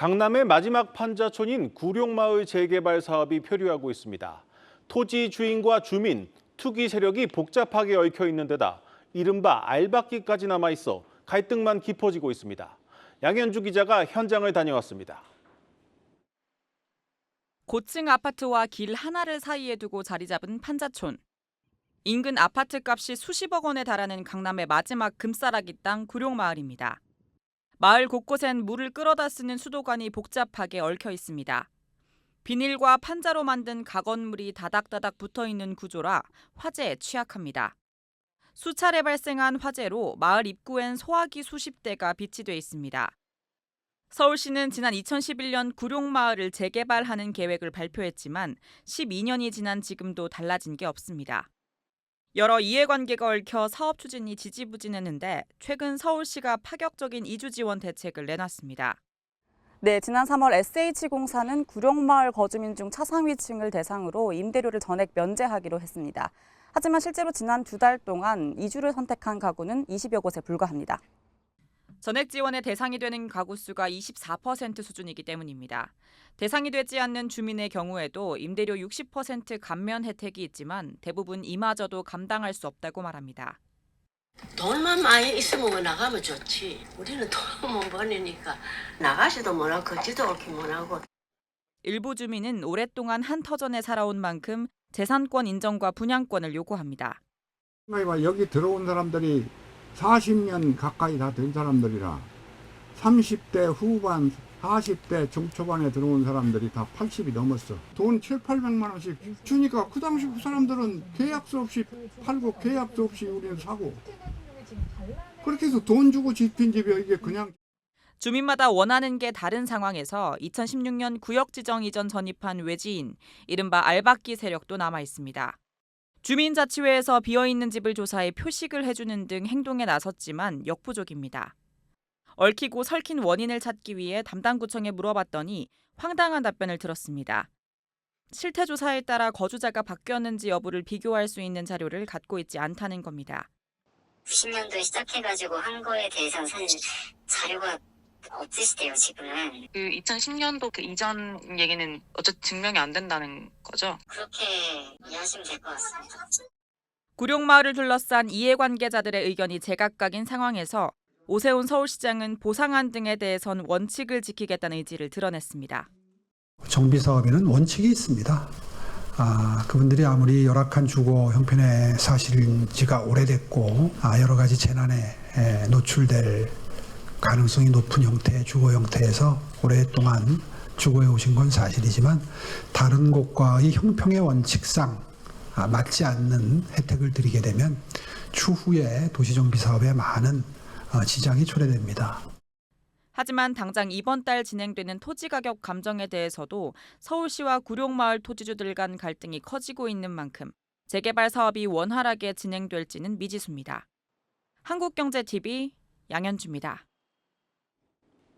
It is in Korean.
강남의 마지막 판자촌인 구룡마을 재개발 사업이 표류하고 있습니다. 토지 주인과 주민, 투기 세력이 복잡하게 얽혀 있는 데다 이른바 알박기까지 남아 있어 갈등만 깊어지고 있습니다. 양현주 기자가 현장을 다녀왔습니다. 고층 아파트와 길 하나를 사이에 두고 자리 잡은 판자촌. 인근 아파트 값이 수십억 원에 달하는 강남의 마지막 금싸라기 땅 구룡마을입니다. 마을 곳곳엔 물을 끌어다 쓰는 수도관이 복잡하게 얽혀 있습니다. 비닐과 판자로 만든 가건물이 다닥다닥 붙어 있는 구조라 화재에 취약합니다. 수차례 발생한 화재로 마을 입구엔 소화기 수십 대가 비치돼 있습니다. 서울시는 지난 2011년 구룡마을을 재개발하는 계획을 발표했지만 12년이 지난 지금도 달라진 게 없습니다. 여러 이해관계가 얽혀 사업 추진이 지지부진했는데 최근 서울시가 파격적인 이주 지원 대책을 내놨습니다. 네, 지난 3월 SH공사는 구룡마을 거주민 중 차상위층을 대상으로 임대료를 전액 면제하기로 했습니다. 하지만 실제로 지난 2달 동안 이주를 선택한 가구는 20여 곳에 불과합니다. 전액 지원의 대상이 되는 가구 수가 24% 수준이기 때문입니다. 대상이 되지 않는 주민의 경우에도 임대료 60% 감면 혜택이 있지만 대부분 이마저도 감당할 수 없다고 말합니다. 돈만 많이 있으면 나가면 좋지. 우리는 돈 못 버니까 나가지도 못하고 걷지도 않게 못하고. 일부 주민은 오랫동안 한 터전에 살아온 만큼 재산권 인정과 분양권을 요구합니다. 여기 들어온 사람들이 40년 가까이 다 된 사람들이라 30대 후반, 40대 중초반에 들어온 사람들이 다 80이 넘었어. 돈 7, 800만 원씩 주니까 그 당시 그 사람들은 계약서 없이 팔고 계약서 없이 우리는 사고. 그렇게 해서 돈 주고 집힌 집이야 이게 그냥. 주민마다 원하는 게 다른 상황에서 2016년 구역 지정 이전 전입한 외지인, 이른바 알박기 세력도 남아 있습니다. 주민자치회에서 비어있는 집을 조사해 표식을 해주는 등 행동에 나섰지만 역부족입니다. 얽히고 설킨 원인을 찾기 위해 담당 구청에 물어봤더니 황당한 답변을 들었습니다. 실태 조사에 따라 거주자가 바뀌었는지 여부를 비교할 수 있는 자료를 갖고 있지 않다는 겁니다. 90년도에 시작해가지고 한 거에 대해서는 사실 자료가 없으시대요, 지금은. 그 2010년도 그 이전 얘기는 어쨌든 증명이 안 된다는 거죠? 그렇게 이해하시면 될 것 같습니다. 구룡마을을 둘러싼 이해관계자들의 의견이 제각각인 상황에서 오세훈 서울시장은 보상안 등에 대해선 원칙을 지키겠다는 의지를 드러냈습니다. 정비사업에는 원칙이 있습니다. 그분들이 아무리 열악한 주거 형편에 사실 지가 오래됐고 여러 가지 재난에 노출될 가능성이 높은 형태의 주거 형태에서 오랫동안 주거해 오신 건 사실이지만 다른 곳과의 형평의 원칙상 맞지 않는 혜택을 드리게 되면 추후에 도시정비 사업에 많은 지장이 초래됩니다. 하지만 당장 이번 달 진행되는 토지가격 감정에 대해서도 서울시와 구룡마을 토지주들 간 갈등이 커지고 있는 만큼 재개발 사업이 원활하게 진행될지는 미지수입니다. 한국경제TV 양현주입니다.